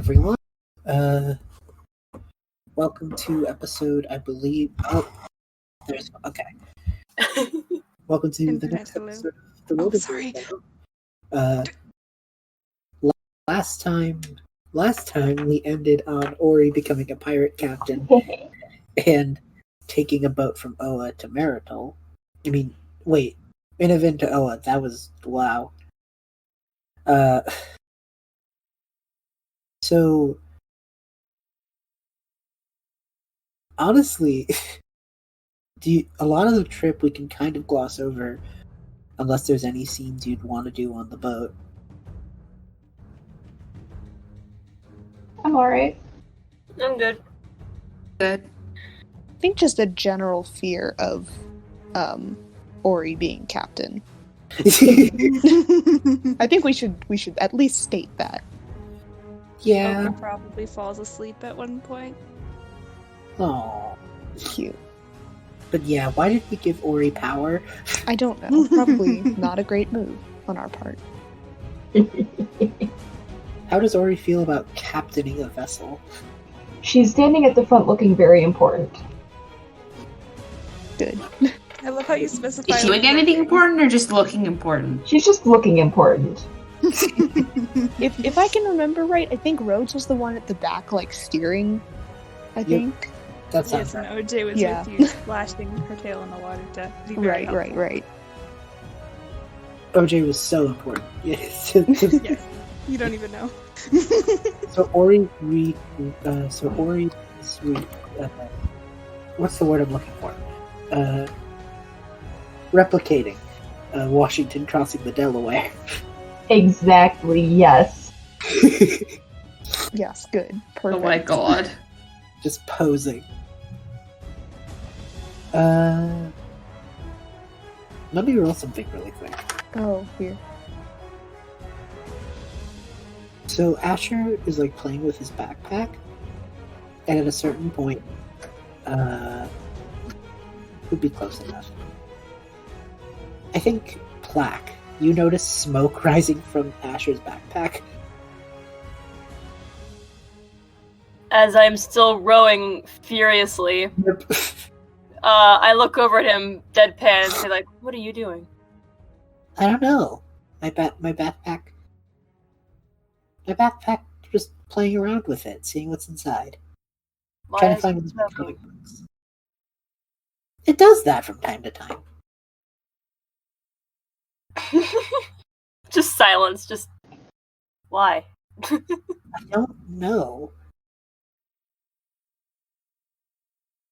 everyone. Welcome to episode, I believe. Oh, okay. Welcome to the next episode of the Wyldrvir show. Last time we ended on Ori becoming a pirate captain and taking a boat from Oa to Marital. Innovin to Oa. That was wow. So honestly, a lot of the trip we can kind of gloss over, unless there's any scenes you'd want to do on the boat. I'm alright. I'm good. Good. I think just a general fear of Ori being captain. I think we should at least state that. Yeah. Oka probably falls asleep at one point. Oh, Cute. but yeah, why did we give Ori power? I don't know. Probably not a great move on our part. How does Ori feel about captaining a vessel? She's standing at the front looking very important. Good. I love how you specify. Is doing anything important or just looking important? She's just looking important. If I can remember right, I think Rhodes was the one at the back, like steering. I think. That sounds Yes, and right. OJ was Yeah. with you, splashing her tail in the water to be very helpful. Right. OJ was so important. Yes. Yes, you don't even know. So Ori what's the word I'm looking for? Replicating Washington crossing the Delaware. Exactly, yes. Yes, good. Perfect. Oh my god. Just posing. Let me roll something really quick. Oh, here. So Asher is like playing with his backpack, and at a certain point, would be close enough. I think Plaque, you notice smoke rising from Asher's backpack. As I'm still rowing furiously, I look over at him deadpan and say, like, what are you doing? I don't know. My backpack. Just playing around with it, seeing what's inside. Why Trying to is find it these smoking? comic books. It does that from time to time. Just silence, just... Why? I don't know.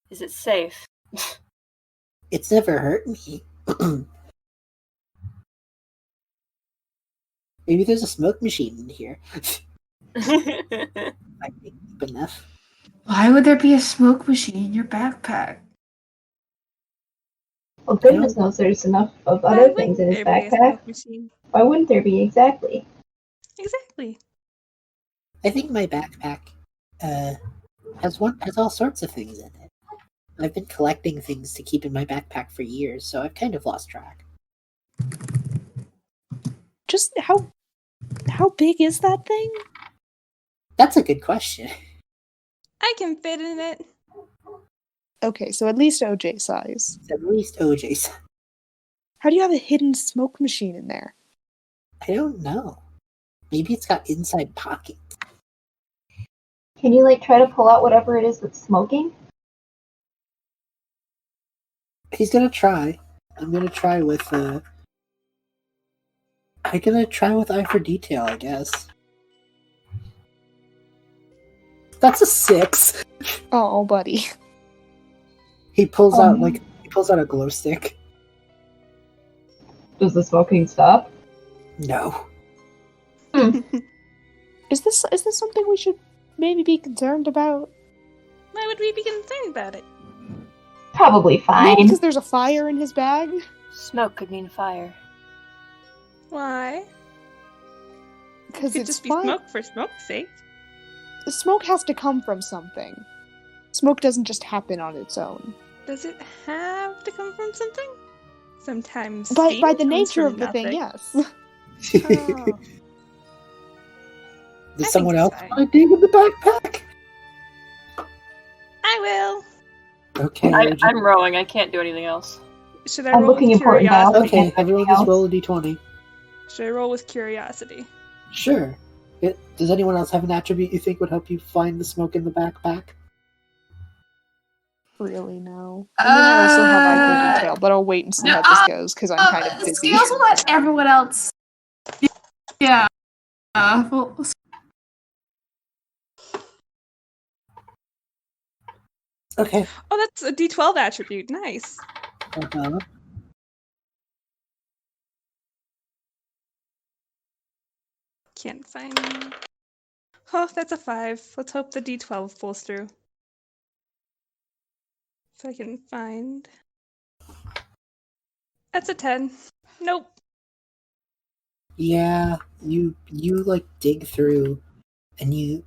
Is it safe? It's never hurt me. Maybe there's a smoke machine in here. I think deep enough. Why would there be a smoke machine in your backpack? Well, goodness knows there's enough of Why other wouldn't things in his there be a backpack. smoke machine? Why wouldn't there be? Exactly. Exactly. I think my backpack has all sorts of things in it. I've been collecting things to keep in my backpack for years, so I've kind of lost track. Just how big is that thing? That's a good question. I can fit in it. Okay, so at least OJ size. It's at least OJ's. How do you have a hidden smoke machine in there? I don't know. Maybe it's got inside pockets. Can you, try to pull out whatever it is that's smoking? He's gonna try. I'm gonna try with eye for detail, I guess. That's a 6. Oh, buddy. He pulls out a glow stick. Does the smoking stop? No. Is this something we should maybe be concerned about? Why would we be concerned about it? Probably fine. No, because there's a fire in his bag. Smoke could mean fire. Why? Because Could it's just be fire. smoke for smoke's sake. Smoke has to come from something. Smoke doesn't just happen on its own. Does it have to come from something? Sometimes By steam the comes nature from of the thing, nothing. yes. Oh. Does someone it's else fine. want to dig in the backpack? I will. Okay. I'm rowing. I can't do anything else. Should I I'm roll looking with important now. curiosity? Okay, everyone just roll a d20. Should I roll with curiosity? Sure. Does anyone else have an attribute you think would help you find the smoke in the backpack? Really, no. And then I also have eye for detail, but I'll wait and see how this goes because I'm kind of busy. We also let everyone else. Yeah. Well, Okay. Oh, that's a D12 attribute. Nice. Uh-huh. Can't find. Oh, that's a 5. Let's hope the D12 pulls through. If I can find. That's a 10. Nope. Yeah, you like dig through, and you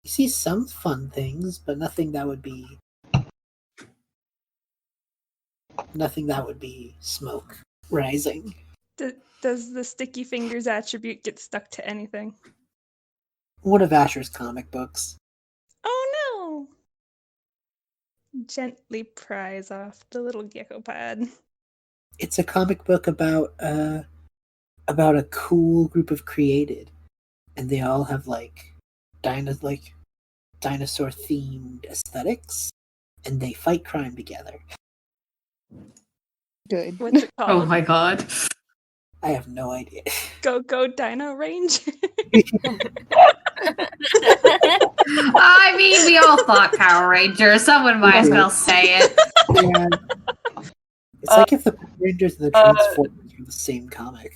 see some fun things, but nothing that would be smoke rising. Does the sticky fingers attribute get stuck to anything? One of Asher's comic books. Oh no! Gently pries off the little gecko pad. It's a comic book about a cool group of created, and they all have dinosaur themed aesthetics, and they fight crime together. Good. What's it oh called? my god. I have no idea. Go Dino Range. I mean, we all thought Power Rangers. Someone might as well say it. And it's like if the Power Rangers and the Transformers were the same comic.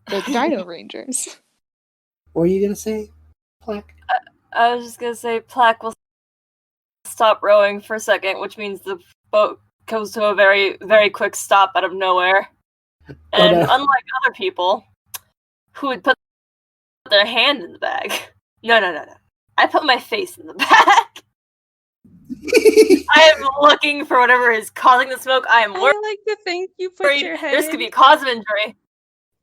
The Dino Rangers. What were you gonna say, Plaque? I was just gonna say Plaque will stop rowing for a second, which means the boat comes to a very, very quick stop out of nowhere. And no. unlike other people who would put their hand in the bag, no. I put my face in the bag. I am looking for whatever is causing the smoke. I am I worried. like to think you put your head This in could be a cause of injury.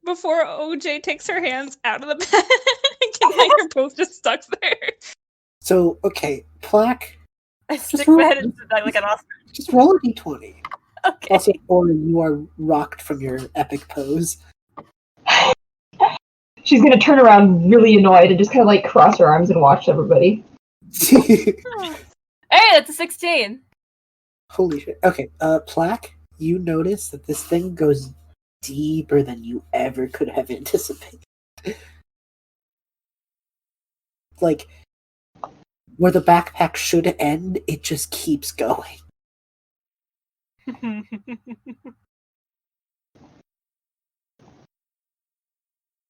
before OJ takes her hands out of the bag, and then you're both just stuck there. So, okay, Plaque, I stick roll- my head into the bag like an ostrich. just roll a d20. Okay. Also, or you are rocked from your epic pose. She's gonna turn around really annoyed and just kind of like cross her arms and watch everybody. Hey, that's a 16. Holy shit. Okay, Plaque, you notice that this thing goes deeper than you ever could have anticipated. Like, where the backpack should end, it just keeps going.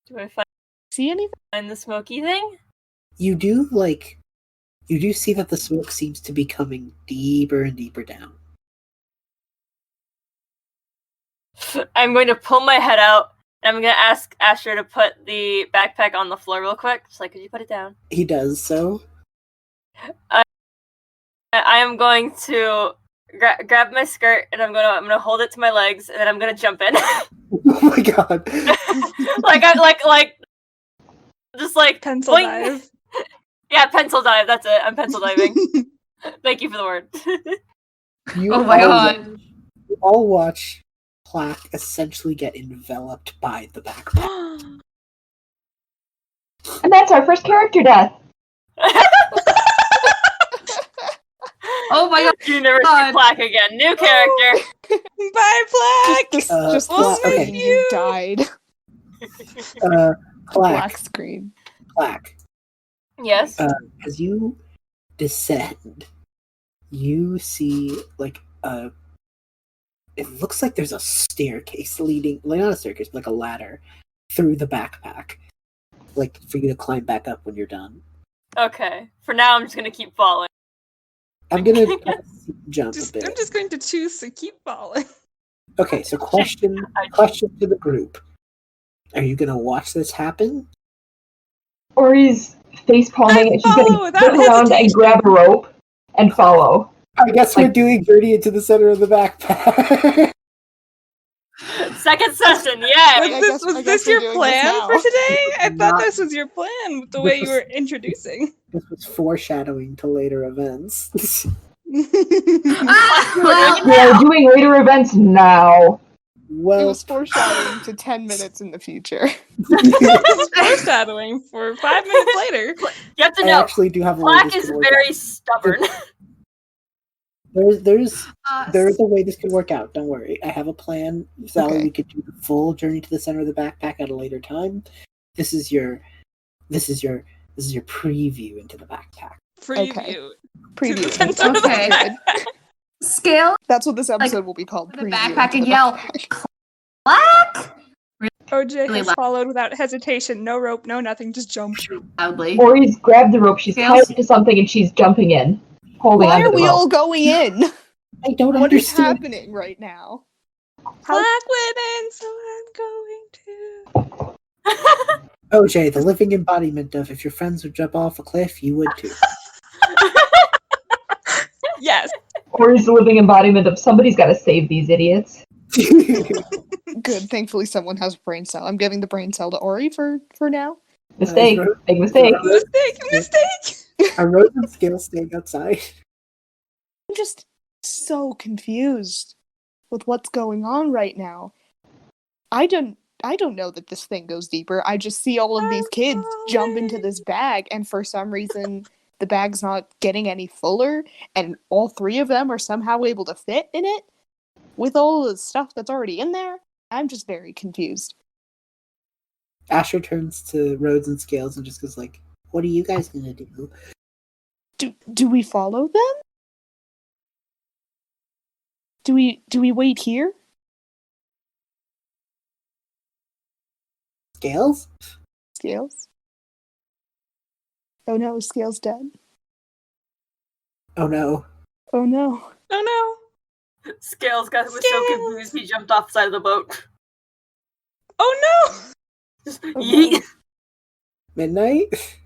Do I See anything? find the smoky thing? You do see that the smoke seems to be coming deeper and deeper down. I'm going to pull my head out, and I'm going to ask Asher to put the backpack on the floor real quick. Just like, could you put it down? He does so. I am going to grab my skirt, and I'm gonna hold it to my legs, and then I'm gonna jump in. Oh my god. Just like Pencil boing. dive. Yeah, pencil dive. That's it. I'm pencil diving. Thank you for the word. You Oh my god. You all watch Plaque essentially get enveloped by the backpack. And that's our first character death. Oh my god. You never see Plaque again. New character. Bye, Plaque. Just Plaque, the okay. screen you died. Plaque. Black screen. Plaque. Yes. As you descend, you see it looks like there's a staircase leading, like not a staircase, but like a ladder through the backpack, like for you to climb back up when you're done. Okay. For now, I'm just gonna keep falling. I'm gonna jump a I'm bit. just going to choose to keep falling. Okay, so question to the group: are you gonna watch this happen? Or he's face palming and she's follow gonna without turn around and hesitation. grab a rope and follow. I guess we're doing Gertie into the center of the backpack. second session, yay! I Was guess this we're your doing this plan now. for today? I thought Not- this was your plan with the way you were introducing. This was foreshadowing to later events. Well, We are doing later events now. It Well, was foreshadowing to 10 minutes in the future. Foreshadowing for 5 minutes later. You have to I know, actually do have a way Black this is could work very out. stubborn. There's a way this could work out. Don't worry. I have a plan. Sally, Okay. we could do the full journey to the center of the backpack at a later time. This is your preview into the backpack. Preview. Preview. center That of the sounds backpack. good. Scale That's what this episode will be called. the Preview backpack into and the yell, backpack. Black! OJ Really has loud. followed without hesitation. No rope, no nothing, just jump. Loudly. Ori's grabbed the rope. She's Scales? tied to something and she's jumping in, holding Why onto are the we rope. all going in? I don't What is understand. happening right now? Black women, so I'm going to. OJ, the living embodiment of if your friends would jump off a cliff, you would too. Yes. Ori's the living embodiment of somebody's got to save these idiots. Good. Thankfully, someone has a brain cell. I'm giving the brain cell to Ori for now. Mistake. Ro- Big mistake. Mistake. Are Rose and Scale staying outside? I'm just so confused with what's going on right now. I don't know that this thing goes deeper. I just see all of these kids jump into this bag, and for some reason the bag's not getting any fuller, and all three of them are somehow able to fit in it with all the stuff that's already in there. I'm just very confused. Asher turns to Rhodes and Scales and just goes like, "What are you guys gonna do?" Do we follow them? Do we wait here? Scales? Scales? Oh no, Scales dead. Oh no. Oh no. Oh Scales was so Scales. confused he jumped off the side of the boat. no. Oh no. Just Oh, yeet. no. Midnight?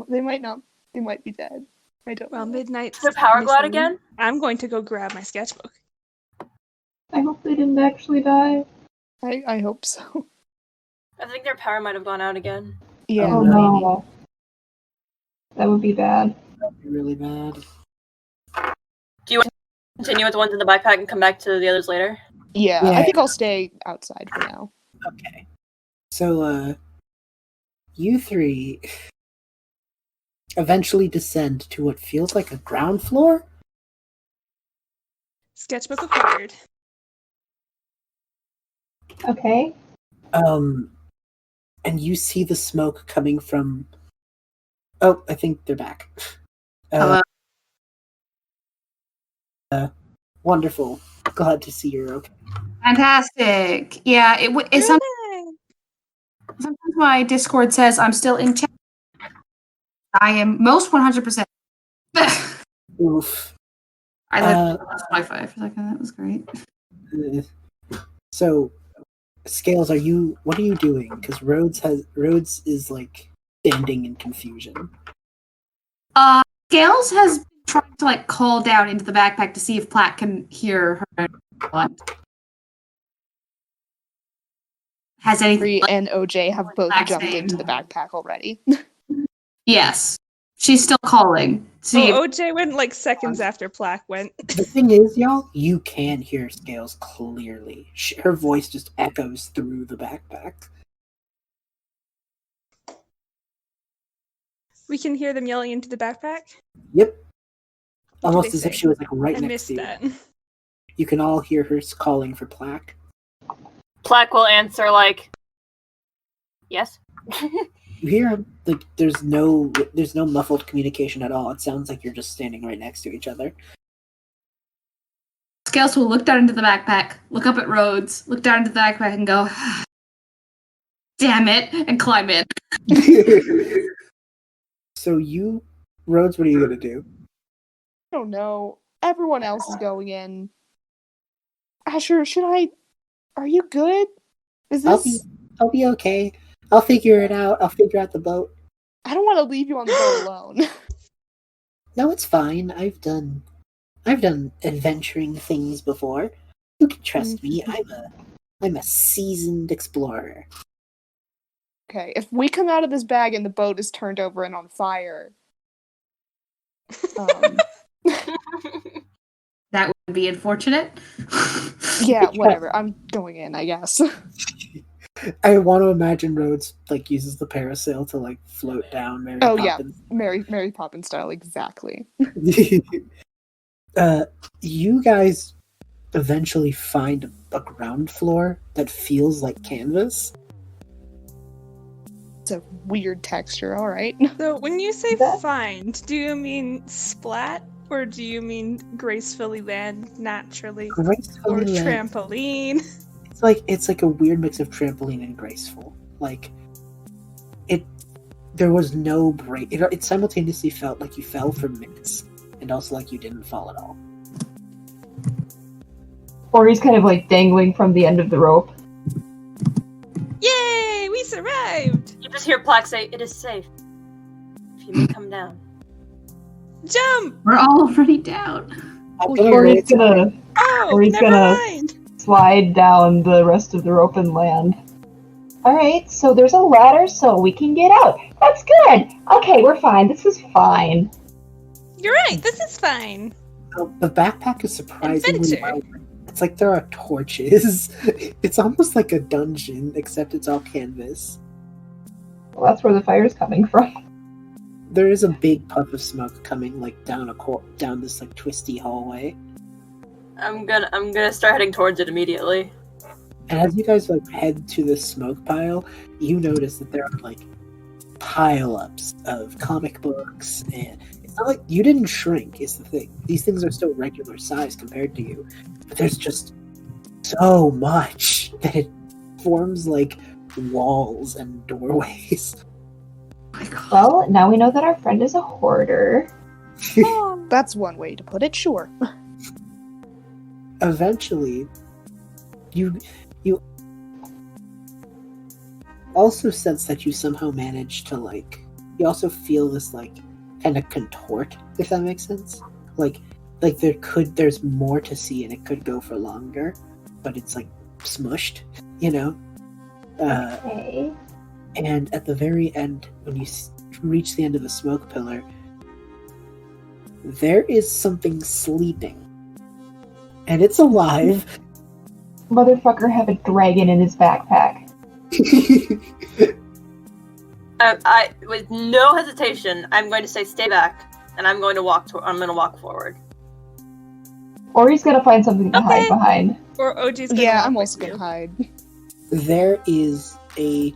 They might not. They might be dead. I don't Well, know. midnight. Did the power go out again? I'm going to go grab my sketchbook. I hope they didn't actually die. I hope so. I think their power might have gone out again. Yeah, Oh no. maybe. no. That would be bad. That'd be really bad. Do you want to continue with the ones in the backpack and come back to the others later? Yeah, Yeah. I think I'll stay outside for now. Okay. So, you three eventually descend to what feels like a ground floor? Sketchbook acquired. Okay. And you see the smoke coming from... Oh, I think they're back. Hello. Wonderful. Glad to see you're okay. Fantastic. Yeah, it's sometimes my Discord says I'm still in chat. I am most 100%. Oof. I lost Wi-Fi for a second. That was great. So, Scales, what are you doing? Because Rhodes is like standing in confusion. Scales has been trying to like call down into the backpack to see if Platt can hear her. Has anything? Bree and OJ have both Back jumped saying- into the backpack already. Yes, she's still calling. See, if- OJ went like seconds after Plaque went. The thing is, y'all, you can hear Scales clearly. Her voice just echoes through the backpack. We can hear them yelling into the backpack. Yep. What did Almost they as if say? she was like right I next missed to you. that. You can all hear her calling for Plaque. Plaque will answer like, yes. You hear him. Like there's no muffled communication at all. It sounds like you're just standing right next to each other. Scales will look down into the backpack, look up at Rhodes, look down into the backpack, and go, "Damn it!" and climb in. So you, Rhodes, what are you gonna do? I don't know. Everyone else is going in. Asher, are you good? Is this... I'll be okay. I'll figure it out. I'll figure out the boat. I don't want to leave you on the boat alone. No, it's fine. I've done adventuring things before. You can trust me. I'm a seasoned explorer. Okay, if we come out of this bag and the boat is turned over and on fire, That would be unfortunate. yeah, whatever. I'm going in, I guess. I want to imagine Rhodes like uses the parasail to like float down Mary Poppins. Yeah, Mary Poppins style, exactly. You guys eventually find a ground floor that feels like canvas. It's a weird texture, alright. So when you say That- find, do you mean splat? Or do you mean gracefully land naturally? Or Gracefully land. trampoline? It's like a weird mix of trampoline and graceful. Like there was no break. It simultaneously felt like you fell for minutes, and also like you didn't fall at all. Or he's kind of like dangling from the end of the rope. Yay! We survived! You just hear Plaque say, "It is safe. If you may come down." Jump! We're already down. Or he's gonna Oh, Or he's never gonna- mind! slide down the rest of the rope and land. Alright, so there's a ladder so we can get out. That's good! Okay, we're fine. This is fine. You're right, this is fine. The backpack is surprisingly Adventure. well. It's like there are torches. It's almost like a dungeon, except it's all canvas. Well, that's where the fire's coming from. There is a big puff of smoke coming like down down this like twisty hallway. I'm gonna start heading towards it immediately. And as you guys like head to the smoke pile, you notice that there are like pile-ups of comic books, and it's not like you didn't shrink is the thing. These things are still regular size compared to you, but there's just so much that it forms like walls and doorways. Oh my God. Well, now we know that our friend is a hoarder. That's one way to put it, sure. Eventually, you also sense that you somehow manage to like. You also feel this like kind of contort, if that makes sense. Like there's more to see and it could go for longer, but it's like smushed, you know. Okay. And at the very end, when you reach the end of the smoke pillar, there is something sleeping, and it's alive. Motherfucker have a dragon in his backpack. I with no hesitation, I'm going to say stay back, and I'm going to walk forward. Or he's gonna find something to Okay. hide behind. Or OG's gonna Yeah, walk I'm with also gonna you. hide. There is a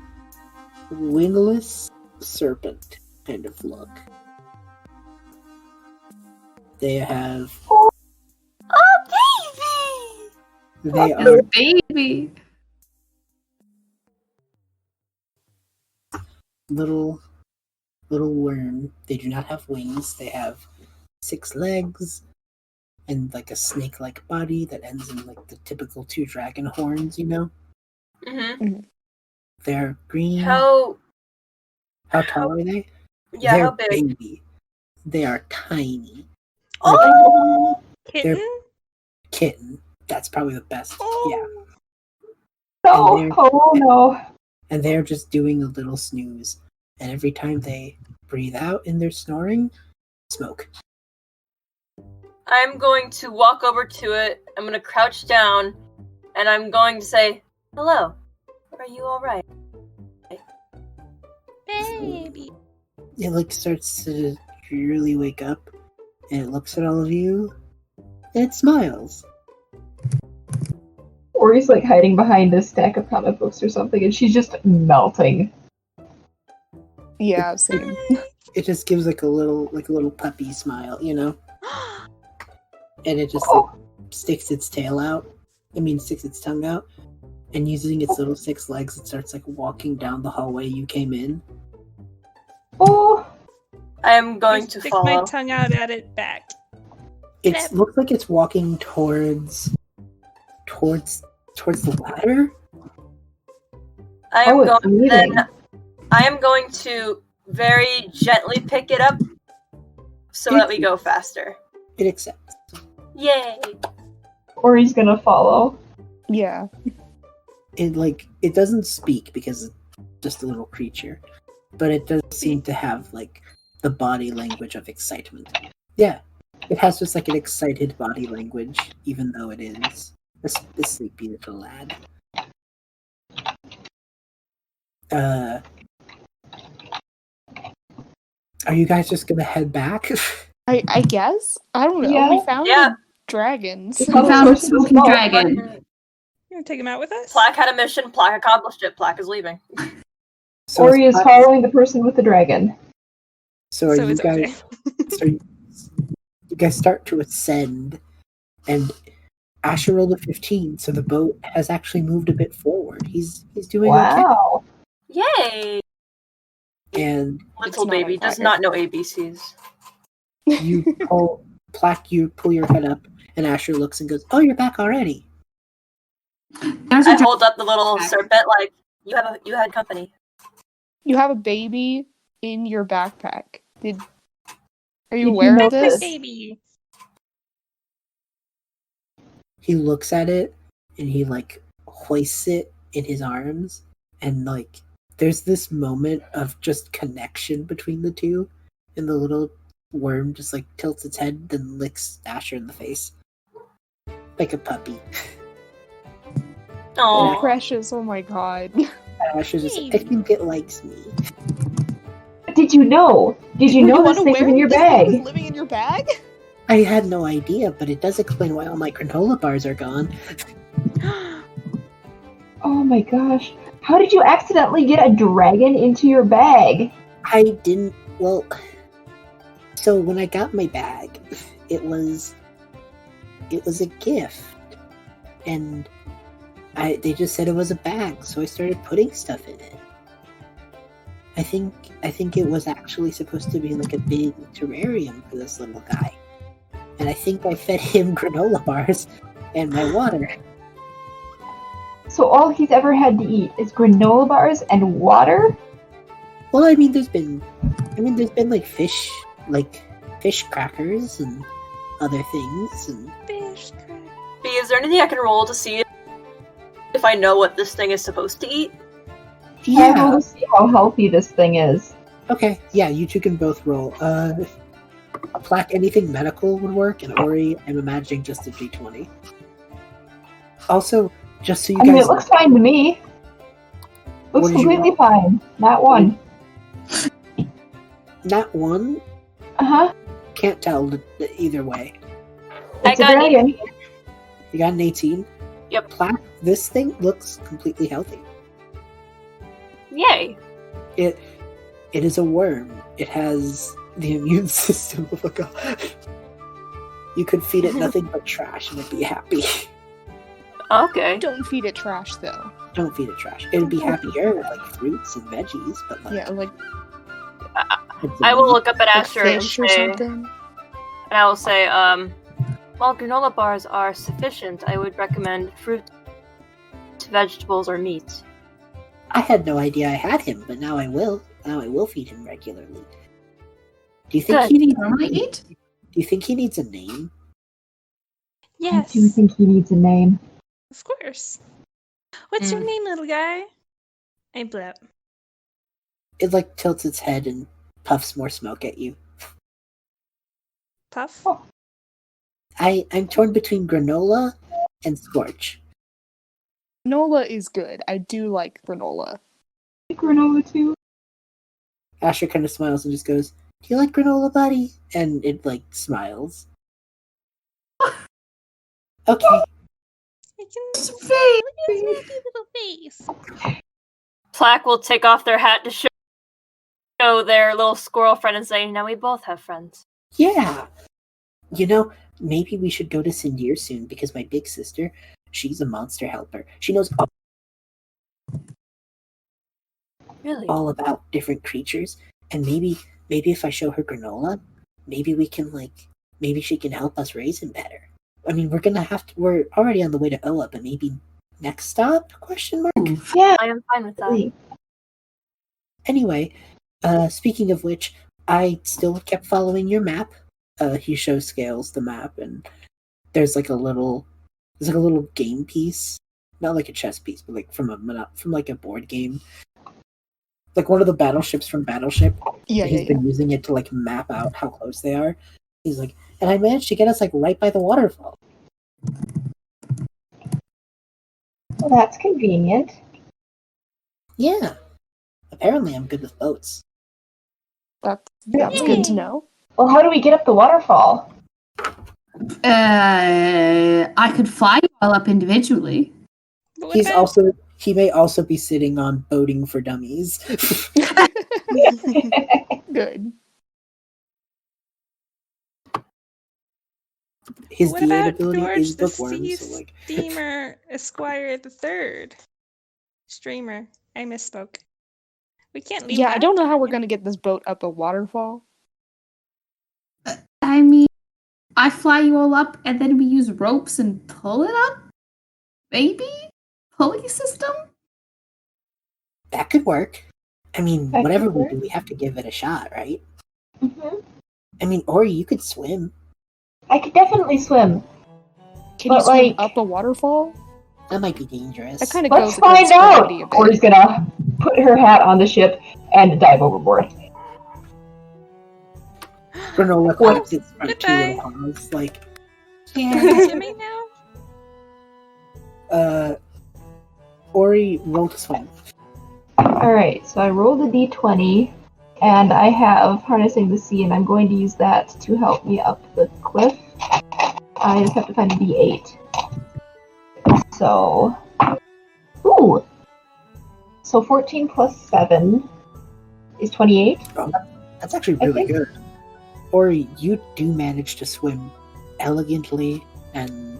wingless serpent kind of look. They have. Oh, baby! They It's are a baby. little worm. They do not have wings. They have 6 legs and like a snake-like body that ends in like the typical 2 dragon horns. You know, Mm-hmm. they're green. How How tall are they? yeah? They're How big? baby. They are tiny. Oh, Kitten? Kitten. That's probably the best. Yeah. No! And Oh no! And they're just doing a little snooze. And every time they breathe out in their snoring, smoke. I'm going to walk over to it. I'm going to crouch down, and I'm going to say, "Hello. Are you all right?" Baby. It like starts to really wake up, and it looks at all of you, and it smiles. Or he's like hiding behind a stack of comic books or something, and she's just melting. Yeah, same. It just gives like a little puppy smile, you know, and it just Oh, sticks its tail out. Sticks its tongue out, and using its little 6 legs, it starts like walking down the hallway you came in. oh, I am going to Stick follow. my tongue out at it back. It looks like it's walking towards the ladder. I am it's going. moving. Then I am going to very gently pick it up, so that we go faster. It accepts. Yay! Or he's gonna follow. Yeah. It doesn't speak because it's just a little creature, but it does seem to have like the body language of excitement. Yeah, it has just like an excited body language, even though it is a sleepy little lad. Are you guys just gonna head back? I guess? I don't know. Yeah. We found Yeah. the dragons. We We found found a the person smoking small. dragon. You want to take him out with us? Plaque had a mission. Plaque accomplished it. Plaque is leaving. So Ori is it's- following the person with the dragon. So are So you it's guys? okay. So you guys start to ascend, and Asher rolled a 15, so the boat has actually moved a bit forward. He's doing Wow. Yay! okay, and Little not baby on does fire. not know ABCs. you pull your head up, and Asher looks and goes, "Oh, you're back already." There's a I dragon. hold up the little serpent like you had company. You have a baby in your backpack. Are you Did you aware of notice? this? Baby. He looks at it, and he like hoists it in his arms, and like there's this moment of just connection between the two, and the little worm just like tilts its head, then licks Asher in the face like a puppy. Oh, Precious, oh my god. Asher's just like, I think it likes me. Did you know? Did you know this thing was in your this thing was bag? living in your bag? I had no idea, but it does explain why all my granola bars are gone. Oh my gosh. How did you accidentally get a dragon into your bag? I didn't. Well, so when I got my bag, it was a gift, and they just said it was a bag, so I started putting stuff in it. I think it was actually supposed to be like a big terrarium for this little guy, and I think I fed him granola bars and my water. So all he's ever had to eat is granola bars and water? Well, I mean, there's been like fish crackers and other things, and Fish crack. B, is there anything I can roll to see if I know what this thing is supposed to eat? I yeah. want to see how healthy this thing is. Okay, yeah, you two can both roll. Plaque, anything medical would work, and Ori, I'm imagining just a d20. Also, just so you I mean, guys it looks fine to me. What Looks did you completely roll? fine. Not one. not one, Uh-huh. can't tell either way. I It's a got an dragon. You got an 18. Yep. Plaque, this thing looks completely healthy. Yay! It is a worm. It has the immune system of a god. You could feed it nothing but trash and it'd be happy. Okay. Don't feed it trash though. Don't feed it trash. It'd be happier with like fruits and veggies, but like Yeah, like I will look up at like Asher and fish or say, something. and I will say, while granola bars are sufficient, I would recommend fruit, vegetables, or meat. I had no idea I had him, but now I will. Now I will feed him regularly. Do you think Good. he needs? Normally eat? Do you think he needs a name? Yes. I do think he needs a name. Of course. What's your name, little guy? I blew up. It like tilts its head and puffs more smoke at you. Puff? Oh. I'm torn between granola and scorch. Granola is good. I do like granola. Granola too. Asher kind of smiles and just goes, "Do you like granola, buddy?" And it like smiles. Okay. I can Face. look at his happy little face. Plaque will take off their hat to show their little squirrel friend and say, "Now we both have friends." Yeah. You know, maybe we should go to Sindir soon because my big sister, she's a monster helper. She knows Really? all about different creatures, and maybe if I show her granola, maybe we can maybe she can help us raise him better. I mean, we're already on the way to Oa, but maybe next stop? Question mark. Yeah. I am fine with that. Anyway, speaking of which, I still kept following your map. He shows Scales the map, and there's like a little It's like a little game piece, not like a chess piece, but like from like a board game, like one of the battleships from Battleship. Yeah, He's been using it to like map out how close they are. He's like, and I managed to get us like right by the waterfall. Well, that's convenient. Yeah. Apparently, I'm good with boats. That's good to know. Well, how do we get up the waterfall? I could fly you all up individually. He may also be sitting on Boating for Dummies. Good. His What D8 about ability George is the bookworm, Sea so like Steamer Esquire the Third? Streamer. I misspoke. We can't leave. Yeah, I don't know how we're Yeah. gonna get this boat up a waterfall. I mean, I fly you all up, and then we use ropes and pull it up? Maybe? Pulley system? that could work. I mean, That whatever could we work. do, we have to give it a shot, right? Hmm. I mean, or you could swim. I could definitely swim. Can you But, swim like- up a waterfall? That might be dangerous. That kind of Let's goes find against out! gravity a bit. Corey's gonna put her hat on the ship and dive overboard. Granola claps its front two goodbye. little paws, like, Are we swimming now? Ori, roll to swim. Alright, so I rolled a d20, and I have Harnessing the Sea, and I'm going to use that to help me up the cliff. I just have to find a d8. So... Ooh! So 14 plus 7 is 28. That's actually really think- good. Ori, you do manage to swim elegantly and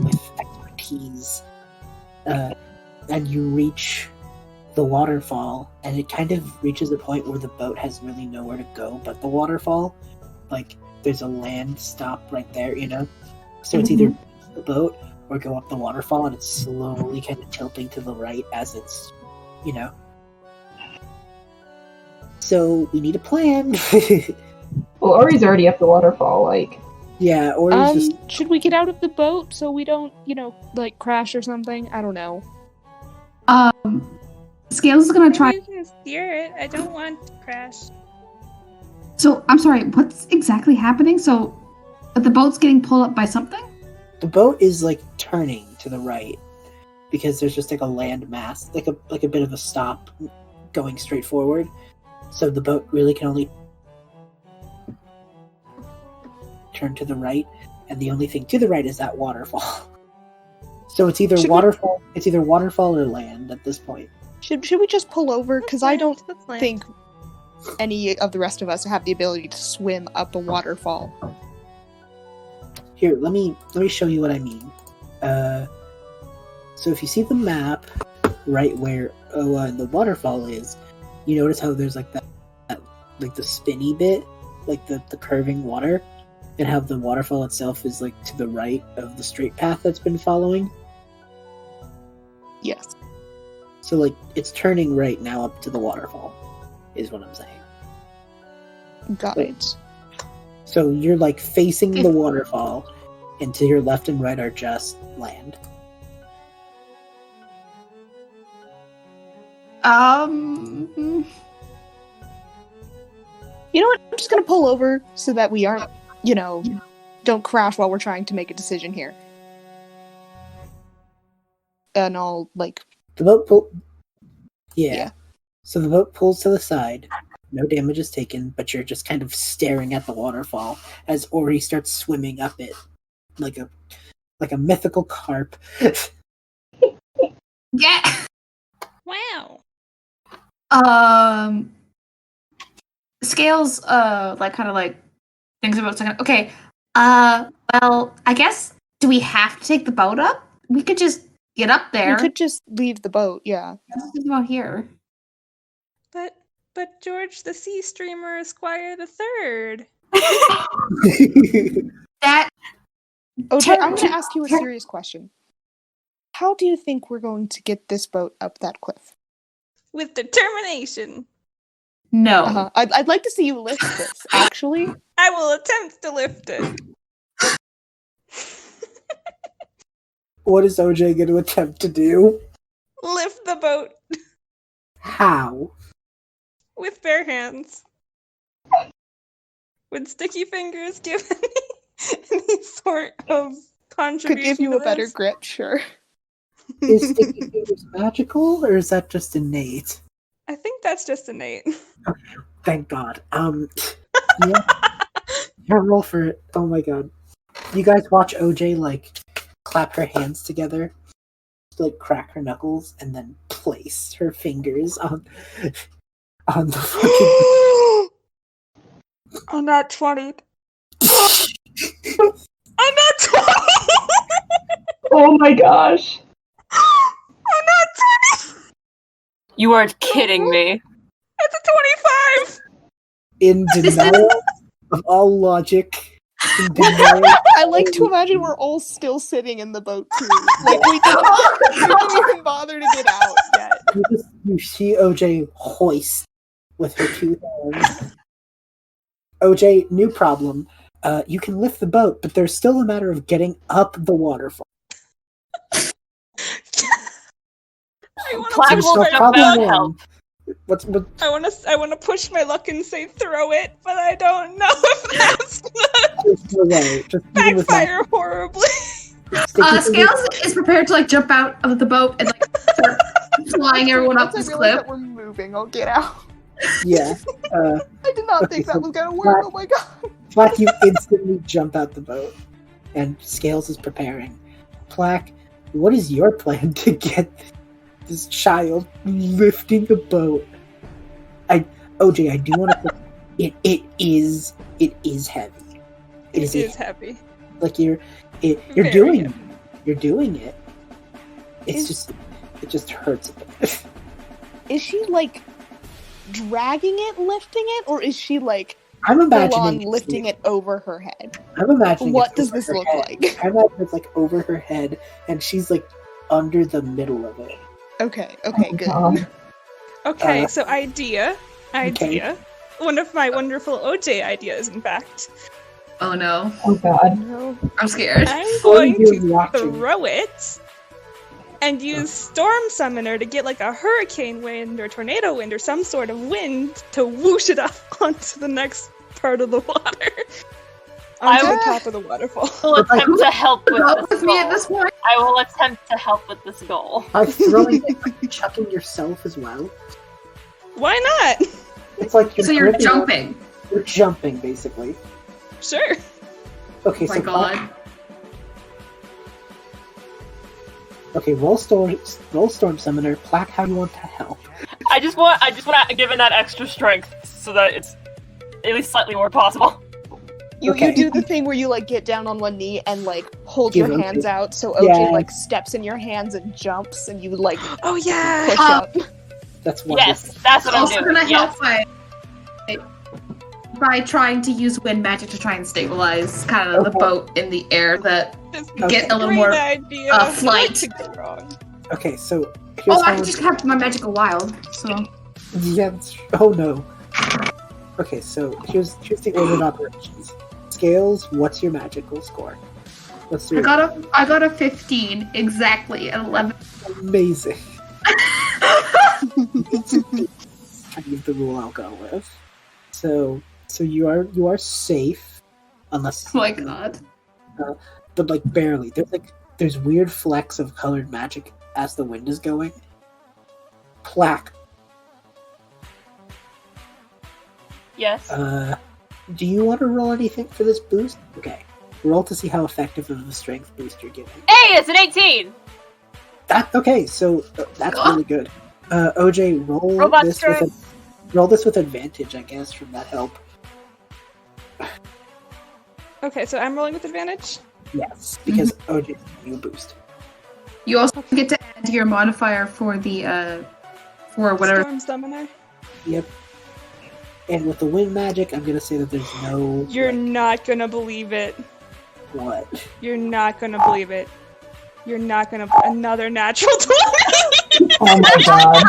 with expertise, and you reach the waterfall, and it kind of reaches a point where the boat has really nowhere to go but the waterfall. Like, there's a land stop right there, you know? So it's either the boat or go up the waterfall, and it's slowly kind of tilting to the right as it's, you know. So we need a plan. Well, Ori's already up the waterfall, like... Yeah, Ori's just Should we get out of the boat so we don't, like crash or something? I don't know. Scales is gonna try. You can steer it. I don't want to crash. So, I'm sorry, what's exactly happening? So, the boat's getting pulled up by something? the boat is like turning to the right because there's just like a land mass, like a bit of a stop going straight forward. So the boat really can only turn to the right, and the only thing to the right is that waterfall. So it's either it's either waterfall or land at this point. Should we just pull over? Because I don't Let's land. think any of the rest of us have the ability to swim up a waterfall. Here, let me show you what I mean. So if you see the map, right where the waterfall is, you notice how there's like that like the spinny bit, like the curving water, and how the waterfall itself is like to the right of the straight path that's been following. Yes. So like it's turning right now up to the waterfall, is what I'm saying. Got it. So you're like facing the waterfall, and to your left and right are just land. You know what? I'm just gonna pull over so that we aren't, don't crash while we're trying to make a decision here. And I'll The boat Yeah. So the boat pulls to the side. No damage is taken, but you're just kind of staring at the waterfall as Ori starts swimming up it like a mythical carp. Yeah. Wow. Scales thinks about a second. Okay. Well, I guess, do we have to take the boat up? We could just get up there. we could just leave the boat, yeah. This is about here. But George the Sea Streamer Esquire the Third. That OJ, I'm gonna ask you a serious question. How do you think we're going to get this boat up that cliff? With determination. no. Uh-huh. I'd like to see you lift this, actually. I will attempt to lift it. What is OJ going to attempt to do? Lift the boat How? with bare hands. With sticky fingers, give any sort of contribution. Could give you to a better this. grip, sure. Is Sticky Fingers magical, or is that just innate? I think that's just innate. Thank God. Yeah, roll for it. Oh my God. You guys watch OJ, like, clap her hands together, like, crack her knuckles, and then place her fingers on the fucking... I'm not 20. I'm not 20! Oh my gosh. I'm not 20! You are kidding me. That's a 25! In denial of all logic. In denial... I like to imagine we're all still sitting in the boat too. Like we didn't even bother to get out yet. You see OJ hoist with her two hands. OJ, new problem. You can lift the boat, but there's still a matter of getting up the waterfall. Plaque There's will no jump problem out one. help. What? I want to push my luck and say throw it, but I don't know if that's gonna There's no way. Just even with backfire horribly. Scales is prepared to like jump out of the boat and like start flying everyone up Once this I realize cliff. that we're moving, I'll get out. Yeah. I did not Okay, think that so was gonna work. Oh my god. Plaque, you instantly jump out the boat, and Scales is preparing. Plaque, what is your plan to get this child lifting a boat? OJ, I do want to put it is heavy. It is heavy. like you're Very doing heavy. it. You're doing it. It just hurts a bit. Is she like dragging it, lifting it, or is she like I'm full on imagining lifting it over her head? I'm imagining What it's does over this her look head. like? I imagine it's like over her head, and she's like under the middle of it. Okay, good. Okay, Uh, so idea. One of my wonderful OJ ideas, in fact. Oh no, Oh god. No. I'm scared. I'm All going you do is to watching. throw it and use Storm Summoner to get like a hurricane wind or tornado wind or some sort of wind to whoosh it up onto the next part of the water. Onto the top of the waterfall. I will attempt to help with Help this with me at goal. this point. I will attempt to help with this goal. By throwing it, are you chucking yourself as well? Why not? It's like So you're gripping up- jumping. You're jumping, basically. Sure. Okay, Oh my so god. Okay, roll storm summoner. Plaque, how do you want to help? I just want to give it that extra strength so that it's at least slightly more possible. You Okay. do the thing where you like get down on one knee and like hold Give your OJ. hands out so OJ Yes. like steps in your hands and jumps and you like Oh yeah. push up. That's wonderful. Yes, that's what I'm Also doing. gonna Yes. help by trying to use wind magic to try and stabilize kind of the Okay. boat in the air that This get a little great more idea. flight. What could go wrong? Okay, so here's Oh, I how could just have my magical wild. So Yeah, oh no. Okay, so here's the order of operations. Scales, what's your magical score? Let's do I it. got a 15 exactly at 11. Amazing. Kind of the rule I'll go with. So you are safe, unless Oh my god. but like barely. There's weird flecks of colored magic as the wind is going. Plaque. Yes. Do you want to roll anything for this boost? Okay. Roll to see how effective of a strength boost you're giving. Hey, it's an 18. Okay, so that's really good. OJ, roll Robot this strength. roll this with advantage, I guess, from that help. Okay, so I'm rolling with advantage. Yes, because OJ is giving you a boost. You also get to add your modifier for the for whatever. Storm Summoner. Yep. And with the wind magic, I'm gonna say that there's no. You're not gonna believe it. What? You're not gonna believe it. You're not gonna. Another natural 20! Oh my god.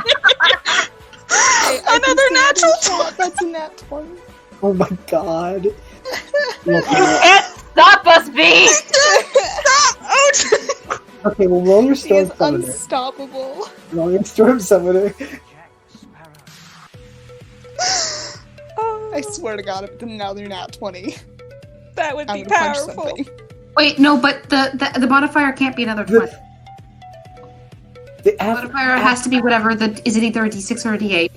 Another natural 20! That's a nat 20. Oh my god. You can't stop us, B! Stop! Oh, Okay, well, roll your He storm is summoner. unstoppable. Roll your storm summoner. I swear to God, if it's another nat 20, That would I'm be gonna punch powerful. something. Wait, no, but the modifier can't be another 20. The Modifier has to be whatever. Is it either a d6 or a d8?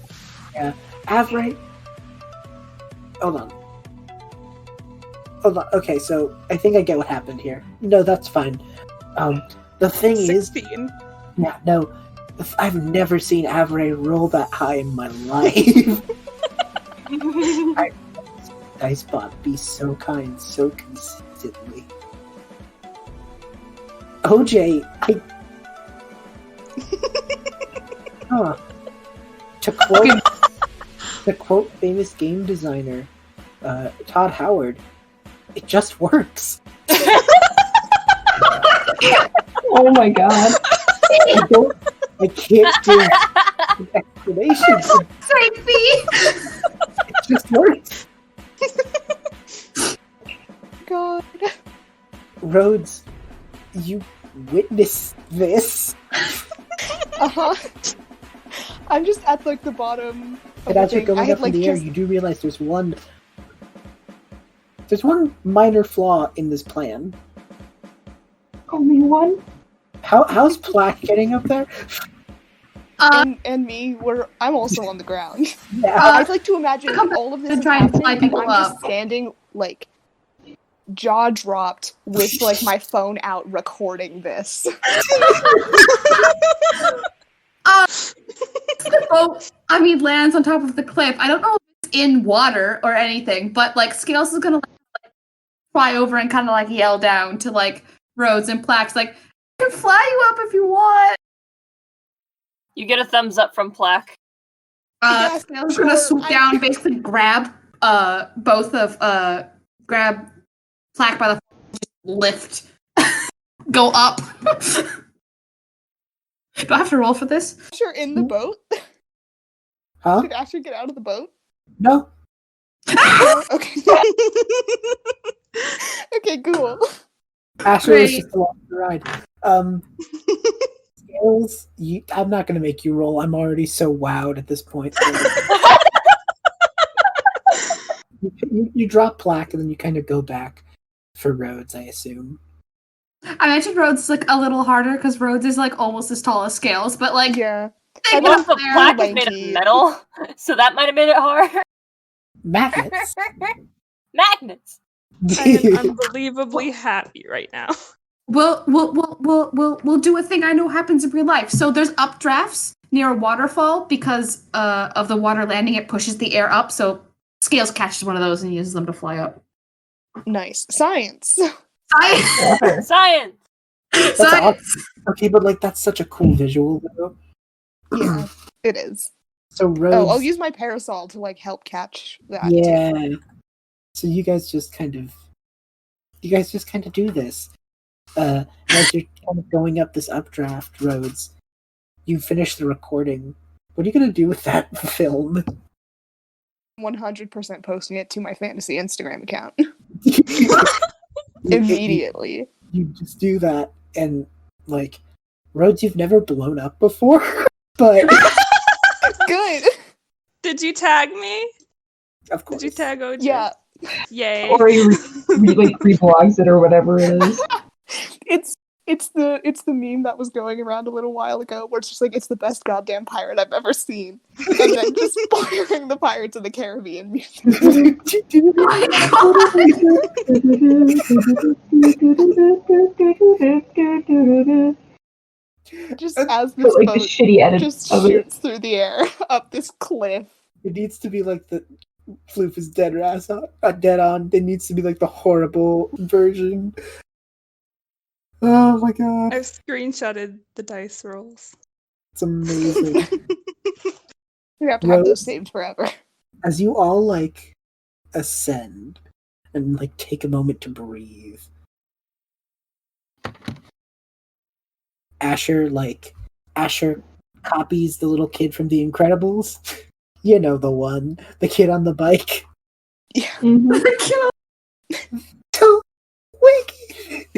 Yeah. Average. Hold on. Hold on. Okay, so I think I get what happened here. No, that's fine. The thing is, 16. yeah, no, I've never seen Avery roll that high in my life. Dicebot be so kind so consistently. OJ, huh. To quote famous game designer Todd Howard, it just works. Oh my god. I can't give an explanation. It just works. God. Rhodes, you witnessed this. Uh-huh. I'm just at like the bottom of And the as you're thing. going I up had in like the air, just you do realize there's one minor flaw in this plan. Only one? How's Plaque getting up there? and me I'm also on the ground. Yeah. I'd like to imagine all of this is try and happening fly and people I'm up. just standing like jaw dropped with like my phone out recording this. The boat, lands on top of the cliff. I don't know if it's in water or anything, but like Scales is gonna like fly over and kind of like yell down to like Rhodes and Plaques, like, I can fly you up if you want. You get a thumbs up from Plaque. Yeah, Scales is sure, gonna swoop down, basically grab grab Plaque by the lift, go up. Do I have to roll for this? Asher in the boat? Huh? Did Asher get out of the boat? No. No? Okay. Okay, cool. Asher was Great. just along the ride. Scales, I'm not gonna make you roll. I'm already so wowed at this point. You drop Plaque and then you kind of go back for Rhodes, I assume. I mentioned Rhodes is like a little harder because Rhodes is like almost as tall as Scales, but like Yeah. they What if get the there. plaque is made of lanky. metal? So that might have made it hard. Magnets. Magnets. I am unbelievably happy right now. We'll do a thing I know happens in real life. So there's updrafts near a waterfall because of the water landing. It pushes the air up. So Scales catches one of those and uses them to fly up. Nice. Science. Science. Science. That's Science. awesome. Okay, but like that's such a cool visual though. Yeah, it is. So Rhodes. Oh, I'll use my parasol to like help catch that. Yeah. Too. So you guys just kind of do this. As you're kind of going up this updraft roads, you finish the recording. What are you gonna do with that film? 100% posting it to my fantasy Instagram account immediately. You just do that, and like Rhodes, you've never blown up before, but Good. Did you tag me? of course. Did you tag OJ? Yeah, Yay. Or you like reblogs it or whatever it is. it's the meme that was going around a little while ago, where it's just like it's the best goddamn pirate I've ever seen, and then just blaring the Pirates of the Caribbean music. Just as this But like the boat shitty edit just of it. shoots through the air up this cliff. It needs to be like the floof is dead ass on, dead on. It needs to be like the horrible version. Oh my god, I've screenshotted the dice rolls. it's amazing. We have to have Rose? those saved forever. As you all like ascend and like take a moment to breathe, Asher copies the little kid from The Incredibles. You know the one, the kid on the bike. Mhm. Don't wake.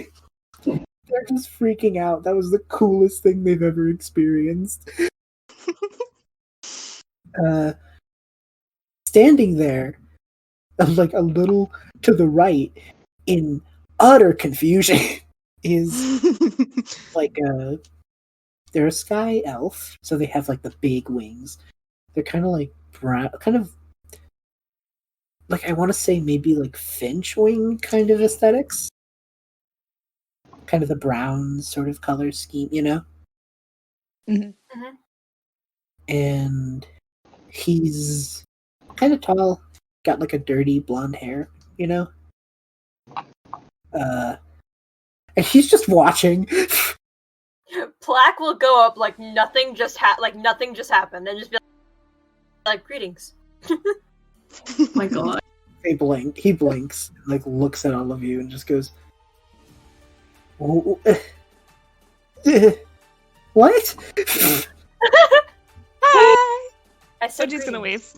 They're just freaking out. That was the coolest thing they've ever experienced. Standing there, like a little to the right, in utter confusion, is like they're a sky elf, so they have like the big wings. They're kind of like brown, kind of like I want to say maybe like finch wing kind of aesthetics. Kind of the brown sort of color scheme, you know? And he's kind of tall, got like a dirty blonde hair, you know? And he's just watching. Plaque will go up like nothing just happened, and just be like greetings. Oh my god. He blinks, like looks at all of you and just goes, what? Hi. I said Soji's gonna wave.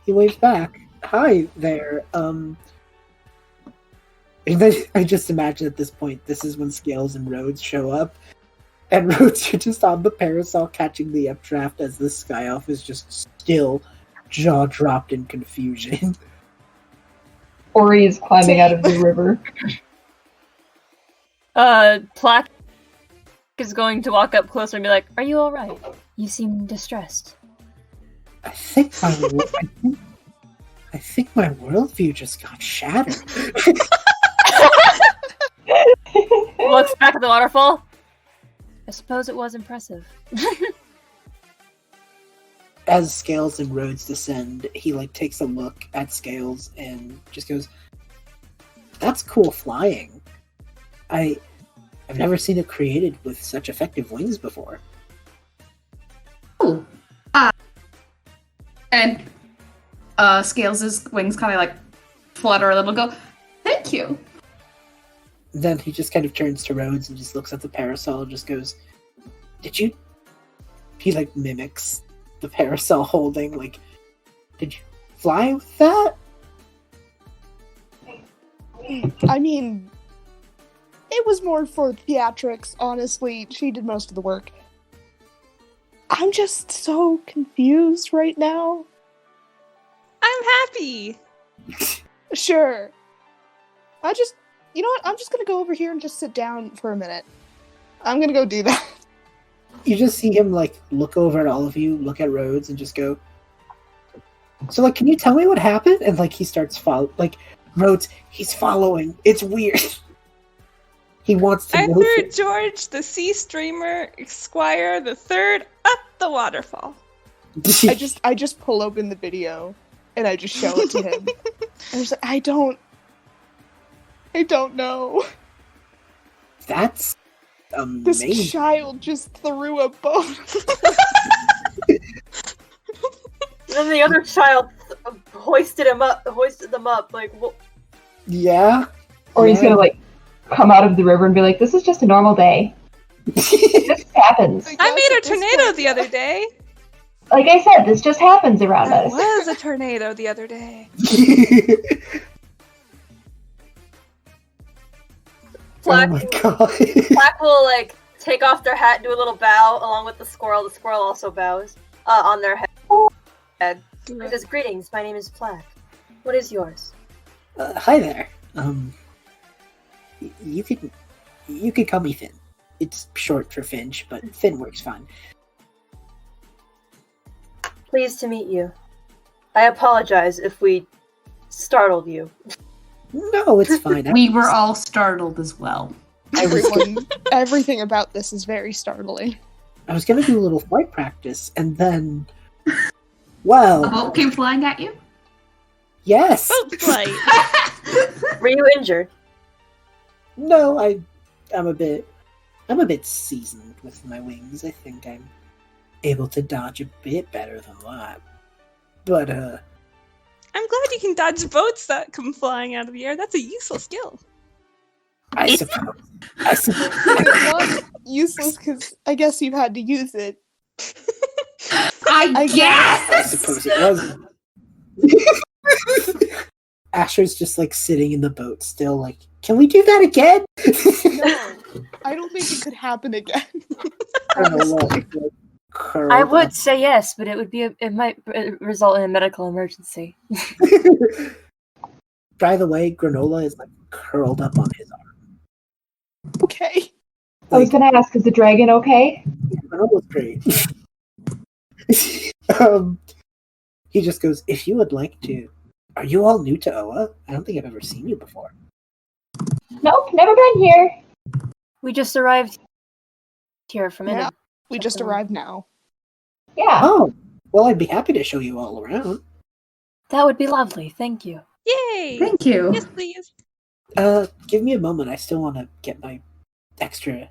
He waves back. Hi there. And then I just imagine at this point, this is when Scales and Rhodes show up. And Rhodes are just on the parasol catching the updraft as this sky elf is just still jaw dropped in confusion. Ori is climbing out of the river. Plaque is going to walk up closer and be like, "Are you all right? You seem distressed." I think my worldview just got shattered. Looks back at the waterfall. I suppose it was impressive. As Scales and Rhodes descend, he like takes a look at Scales and just goes, "That's cool flying. I've never seen it created with such effective wings before." Oh. And Scales' wings kind of like flutter a little, go, "Thank you." Then he just kind of turns to Rhodes and just looks at the parasol and just goes, He like mimics the parasol holding, like, "Did you fly with that?" I mean, it was more for theatrics, honestly. She did most of the work. I'm just so confused right now. I'm happy. Sure. You know what? I'm just gonna go over here and just sit down for a minute. I'm gonna go do that. You just see him like look over at all of you, look at Rhodes, and just go, "So like, can you tell me what happened?" And like he starts Rhodes, he's following. It's weird. He wants to I know threw things. George, the sea streamer, Esquire, the third, up the waterfall. I just pull open the video and I just show it to him. I was like, I don't know. That's This amazing. child just threw a boat. Then the other child hoisted them up. Like, well, Yeah. Or he's gonna like come out of the river and be like, "This is just a normal day. It just happens." I made a tornado the other day. Like I said, this just happens around There us. was a tornado the other day. Oh my god. Plaque will like take off their hat, do a little bow along with the squirrel. The squirrel also bows on their head. He says, "Greetings, my name is Plaque. What is yours?" Hi there. You could call me Finn. It's short for Finch, but Finn works fine. Pleased to meet you. I apologize if we startled you. No, it's fine. We were all startled as well. Everything about this is very startling. I was gonna do a little flight practice, and then, well, A boat came flying at you? yes. Boat flight. Were you injured? No, I'm a bit seasoned with my wings. I think I'm able to dodge a bit better than that. But I'm glad you can dodge boats that come flying out of the air. That's a useful skill. I suppose. Not useless because I guess you've had to use it. I guess! I suppose it wasn't. Asher's just like sitting in the boat still like, "Can we do that again?" No. I don't think it could happen again. Granola, curled I would up. say yes, but it might result in a medical emergency. By the way, Granola is like curled up on his arm. Okay. I was gonna ask, is the dragon okay? Granola's great. He just goes, if you would like to. Are you all new to Oa? I don't think I've ever seen you before. Nope, never been here. We just arrived here from Yeah, Italy. we just arrived now. Yeah. Oh, well, I'd be happy to show you all around. That would be lovely. Thank you. Yay! Thank you. Yes, please. Give me a moment. I still want to get my extra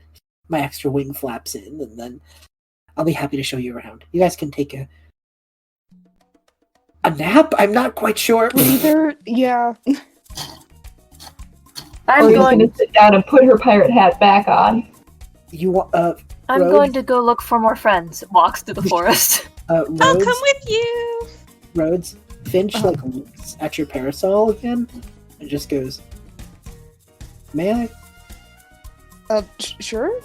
wing flaps in, and then I'll be happy to show you around. You guys can take a nap? I'm not quite sure. Breather, yeah. I'm We're going. gonna sit down and put her pirate hat back on. You want I'm Rhodes? going to go look for more friends. Walks through the forest. Rhodes, I'll come with you. Rhodes, Finch like looks at your parasol again and just goes, "May I?" Sure.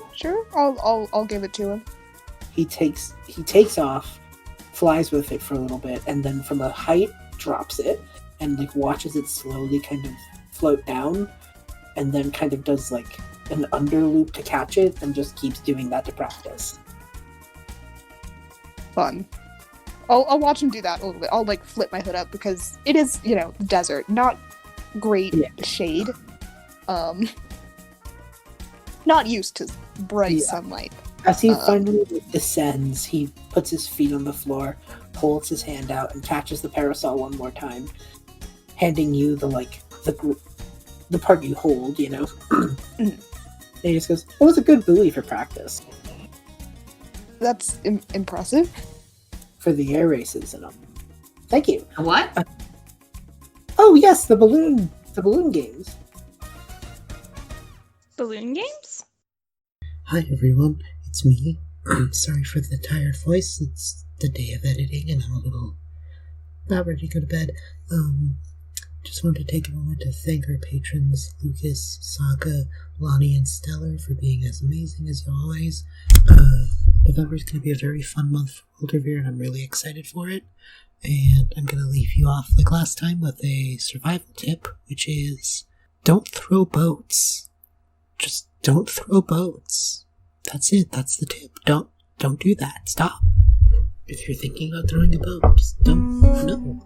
I'll give it to him. He takes off, flies with it for a little bit, and then from a height drops it and like watches it slowly kind of float down, and then kind of does like an underloop to catch it, and just keeps doing that to practice. Fun. I'll watch him do that a little bit. I'll like flip my hood up because it is, desert, not great shade. Not used to bright sunlight. As he finally descends, he puts his feet on the floor, holds his hand out, and catches the parasol one more time, handing you the part you hold, And he just goes, "It was a good buoy for practice, That's impressive. for the air races and all. Thank you." What? Oh yes, the balloon games. Balloon games? Hi everyone, it's me. Sorry for the tired voice, it's the day of editing and I'm a little not ready to go to bed. Just wanted to take a moment to thank our patrons, Lucas, Saga, Lonnie, and Stellar for being as amazing as always. November is going to be a very fun month for Wyldrvir and I'm really excited for it. And I'm going to leave you off like last time with a survival tip, which is don't throw boats. Just don't throw boats. That's it. That's the tip. Don't do that. Stop. If you're thinking about throwing a boat, just don't. No.